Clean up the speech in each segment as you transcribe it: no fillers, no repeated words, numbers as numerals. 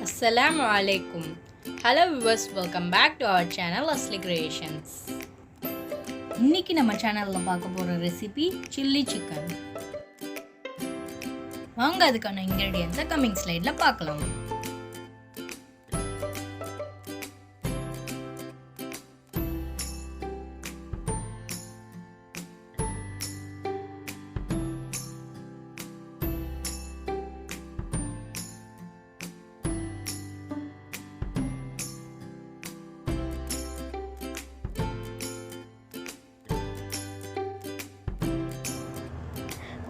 Assalamualaikum. Hello viewers, welcome back to our channel Asleecreations. இன்னைக்கு நம்ம சேனல்ல பார்க்க போற ரெசிபி chilli chicken. வாங்க அதுக்கான ingredients கமிங் ஸ்லைட்ல பார்க்கலாம்.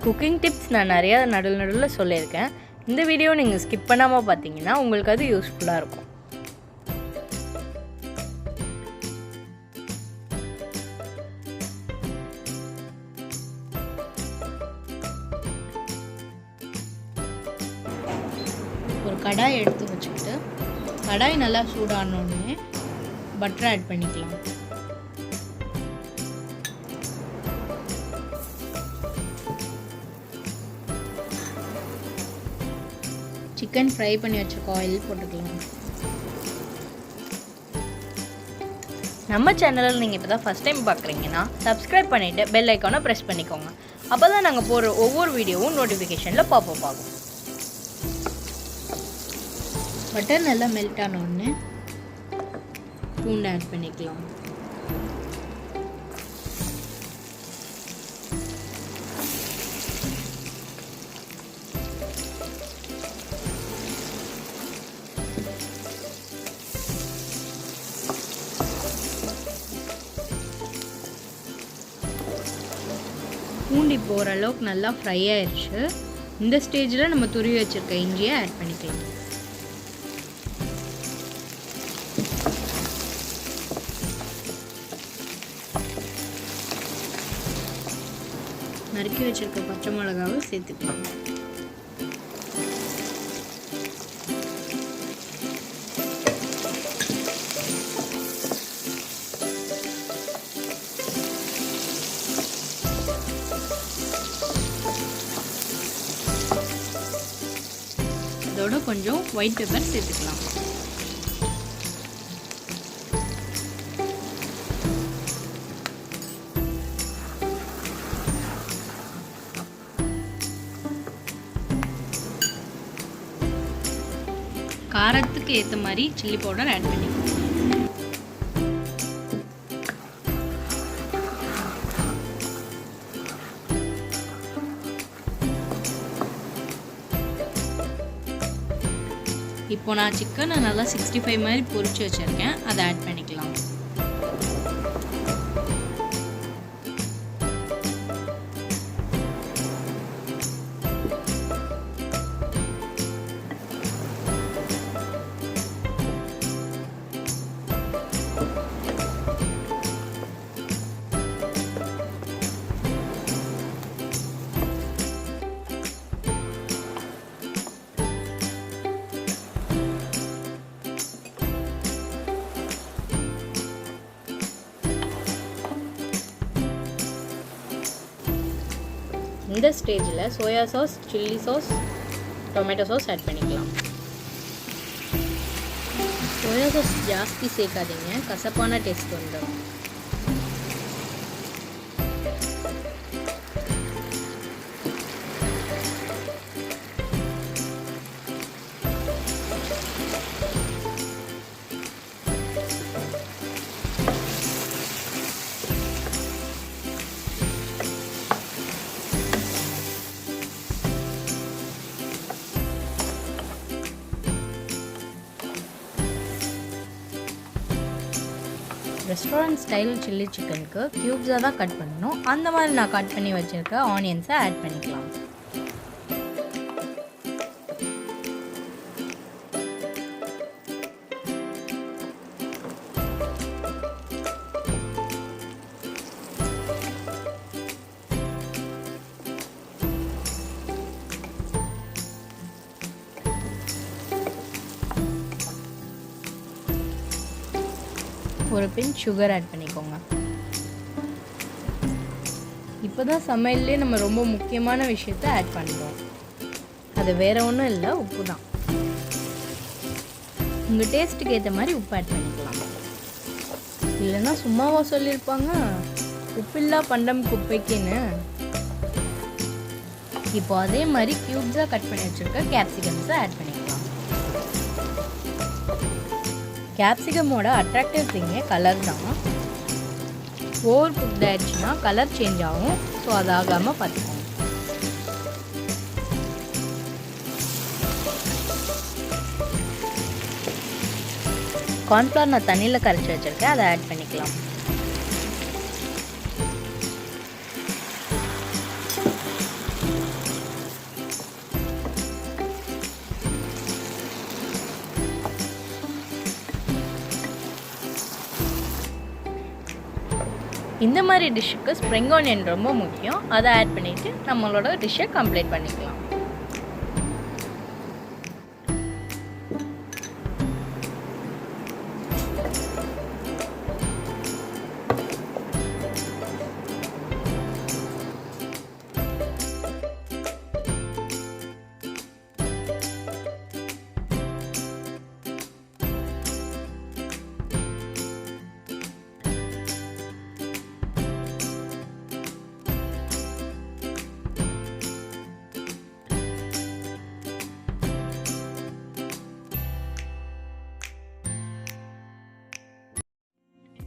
குக்கிங் டிப்ஸ் நான் நிறையா நடுவில் சொல்லியிருக்கேன். இந்த வீடியோ நீங்கள் ஸ்கிப் பண்ணாமல் பார்த்தீங்கன்னா உங்களுக்கு அது யூஸ்ஃபுல்லாக இருக்கும். ஒரு கடாய் எடுத்து வச்சுக்கிட்டு கடாய் நல்லா சூடானோடனே பட்டர் ஆட் பண்ணிக்கலாம். சிக்கன் ஃப்ரை பண்ணி வச்சுருக்க ஆயில் போட்டுக்கலாம். நம்ம சேனலில் நீங்கள் இப்போ தான் ஃபஸ்ட் டைம் பார்க்குறீங்கன்னா சப்ஸ்கிரைப் பண்ணிவிட்டு பெல் ஐக்கானை ப்ரெஸ் பண்ணிக்கோங்க. அப்போ தான் நாங்கள் போடுற ஒவ்வொரு வீடியோவும் நோட்டிஃபிகேஷனில் பாப்பப் ஆகும். பட்டர் நல்லா மெல்ட் ஆனோடனே பூண்டு ஆட் பண்ணிக்கலாம். பூண்டு இப்போ ஓரளவுக்கு நல்லா ஃப்ரை ஆயிடுச்சு. இந்த ஸ்டேஜில் நம்ம துருவி வச்சுருக்க இஞ்சியை ஆட் பண்ணிக்கலாம். நறுக்கி வச்சுருக்க பச்சை மிளகாவை சேர்த்துக்கலாம். அதோட கொஞ்சம் ஒயிட் பெப்பர் சேர்த்துக்கலாம். காரத்துக்கு ஏற்ற மாதிரி சில்லி பவுடர் ஆட் பண்ணிக்கலாம். இப்போ நான் சிக்கனை நல்லா 65 மாதிரி பொரிச்சு வச்சுருக்கேன், அதை ஆட் பண்ணிக்கலாம். இந்த ஸ்டேஜில் soya sauce, chilli sauce, tomato sauce add பண்ணிக்கலாம். சோயா சாஸ் ஜாஸ்தி சேர்க்காதீங்க, கசப்பான டேஸ்ட் வந்துடும். ரெஸ்டாரண்ட் ஸ்டைல் சில்லி சிக்கனுக்கு க்யூப்ஸாக தான் கட் பண்ணணும். அந்த மாதிரி நான் கட் பண்ணி வச்சுருக்க ஆனியன்ஸை ஆட் பண்ணிக்கலாம். ஒரு பிஞ்ச் சுகர் ஆட் பண்ணிக்கோங்க. இப்போ தான் சமையல்லே நம்ம ரொம்ப முக்கியமான விஷயத்தை ஆட் பண்ணுறோம். அது வேறு ஒன்றும் இல்லை, உப்பு தான். உங்கள் டேஸ்ட்டுக்கு ஏற்ற மாதிரி உப்பு ஆட் பண்ணிக்கலாம். இல்லைன்னா சும்மாவா சொல்லியிருப்பாங்க உப்பில்லா பண்டம் குப்பைக்குன்னு. இப்போ அதே மாதிரி க்யூப்ஸாக கட் பண்ணி வச்சுருக்க கேப்சிகம்ஸை ஆட் பண்ணிக்கலாம். கேப்சிகமோட அட்ராக்டிவ் திங்கே கலர் தான். ஓவர் குக்ட் ஆயிடுச்சுன்னா கலர் சேஞ்ச் ஆகும். ஸோ அது ஆகாமல் பார்த்துக்கோங்க. கார்ன்ஃப்ளவர் நான் தண்ணியில் கரைச்சி வச்சுருக்கேன், அதை ஆட் பண்ணிக்கலாம். இந்த மாதிரி டிஷ்ஷுக்கு ஸ்ப்ரிங் ஆனியன் ரொம்ப முக்கியம். அதை ஆட் பண்ணிவிட்டு நம்மளோட டிஷ்ஷை கம்ப்ளீட் பண்ணிக்கலாம்.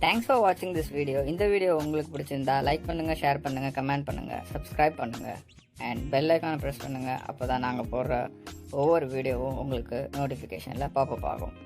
தேங்க்ஸ் ஃபார் வாட்சிங் திஸ் வீடியோ. இந்த வீடியோ உங்களுக்கு பிடிச்சிருந்தா லைக் பண்ணுங்கள், ஷேர் பண்ணுங்கள், கமெண்ட் பண்ணுங்கள், சப்ஸ்கிரைப் பண்ணுங்கள் அண்ட் பெல் ஐக்கானை ப்ரெஸ் பண்ணுங்கள். அப்போ தான் நாங்கள் போடுற ஒவ்வொரு வீடியோவும் உங்களுக்கு நோட்டிஃபிகேஷனில் பாப்பப் ஆகும்.